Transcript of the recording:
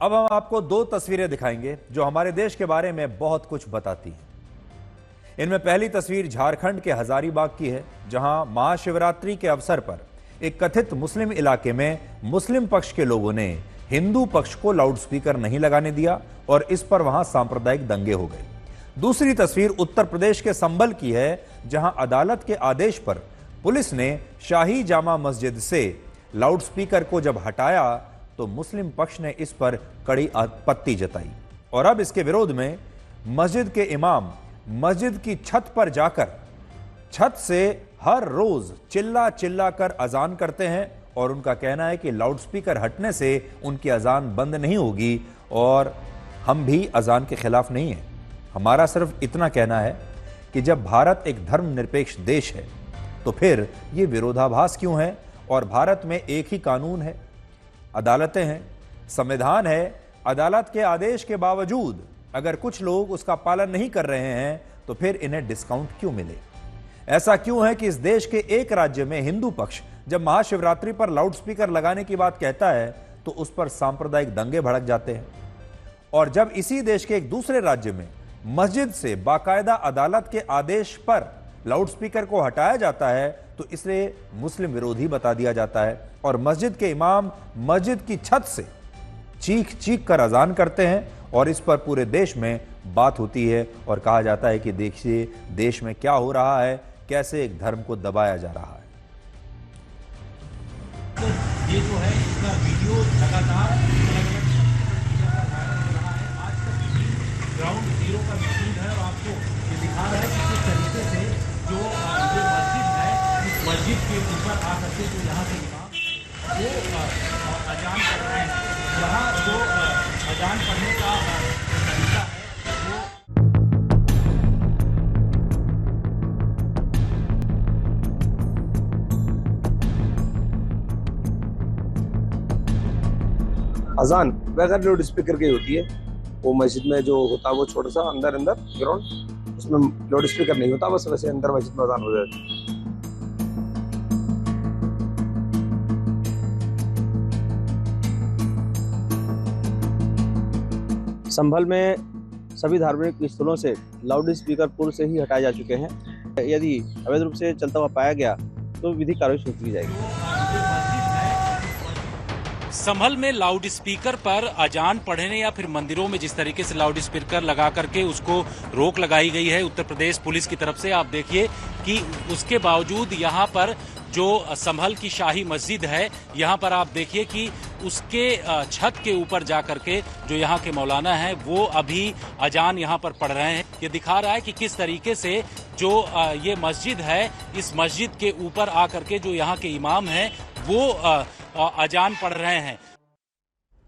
अब हम आपको दो तस्वीरें दिखाएंगे जो हमारे देश के बारे में बहुत कुछ बताती हैं। इनमें पहली तस्वीर झारखंड के हजारीबाग की है, जहां महाशिवरात्रि के अवसर पर एक कथित मुस्लिम इलाके में मुस्लिम पक्ष के लोगों ने हिंदू पक्ष को लाउडस्पीकर नहीं लगाने दिया और इस पर वहां सांप्रदायिक दंगे हो गए। दूसरी तस्वीर उत्तर प्रदेश के संभल की है, जहां अदालत के आदेश पर पुलिस ने शाही जामा मस्जिद से लाउडस्पीकर को जब हटाया तो मुस्लिम पक्ष ने इस पर कड़ी आपत्ति जताई और अब इसके विरोध में मस्जिद के इमाम मस्जिद की छत पर जाकर छत से हर रोज चिल्ला चिल्ला कर अजान करते हैं और उनका कहना है कि लाउडस्पीकर हटने से उनकी अजान बंद नहीं होगी और हम भी अजान के खिलाफ नहीं हैं। हमारा सिर्फ इतना कहना है कि जब भारत एक धर्मनिरपेक्ष देश है तो फिर ये विरोधाभास क्यों है और भारत में एक ही कानून है, अदालतें हैं, संविधान है। अदालत के आदेश के बावजूद अगर कुछ लोग उसका पालन नहीं कर रहे हैं तो फिर इन्हें डिस्काउंट क्यों मिले? ऐसा क्यों है कि इस देश के एक राज्य में हिंदू पक्ष जब महाशिवरात्रि पर लाउडस्पीकर लगाने की बात कहता है तो उस पर सांप्रदायिक दंगे भड़क जाते हैं, और जब इसी देश के एक दूसरे राज्य में मस्जिद से बाकायदा अदालत के आदेश पर लाउडस्पीकर को हटाया जाता है तो इसे मुस्लिम विरोधी बता दिया जाता है और मस्जिद के इमाम मस्जिद की छत से चीख चीख कर अजान करते हैं और इस पर पूरे देश में बात होती है और कहा जाता है कि देखिए देश में क्या हो रहा है, कैसे एक धर्म को दबाया जा रहा है। तो ये जो है इसका वीडियो लगातार आज का ग्राउंड जीरो का मीटिंग है और आपको ये दिखा रहा है कि किस तरीके से जो मस्जिद है इस मस्जिद के ऊपर आकर के जो यहाँ के इमाम वो अजान कर रहे हैं। यहाँ जो अजान पढ़ने का तरीका है वो अजान बगैर लाउड स्पीकर की होती है। वो मस्जिद में जो होता है वो छोटा सा अंदर ग्राउंड, उसमें लाउड स्पीकर नहीं होता, बस वैसे अंदर मस्जिद में अजान हो जाती है। संभल में सभी धार्मिक स्थलों से लाउड स्पीकर पूर्व से ही हटाए जा चुके हैं। यदि अवैध रूप से चलता हुआ पाया गया तो विधिक कार्रवाई शुरू की जाएगी। संभल में लाउड स्पीकर पर अजान पढ़ने या फिर मंदिरों में जिस तरीके से लाउड स्पीकर लगा करके उसको रोक लगाई गई है उत्तर प्रदेश पुलिस की तरफ से, आप देखिए कि उसके बावजूद यहाँ पर जो संभल की शाही मस्जिद है यहाँ पर आप देखिए कि उसके छत के ऊपर जा करके जो यहाँ के मौलाना हैं वो अभी अजान यहाँ पर पढ़ रहे हैं। ये दिखा रहा है कि किस तरीके से जो ये मस्जिद है इस मस्जिद के ऊपर आकर के जो यहाँ के इमाम हैं वो अजान पढ़ रहे हैं।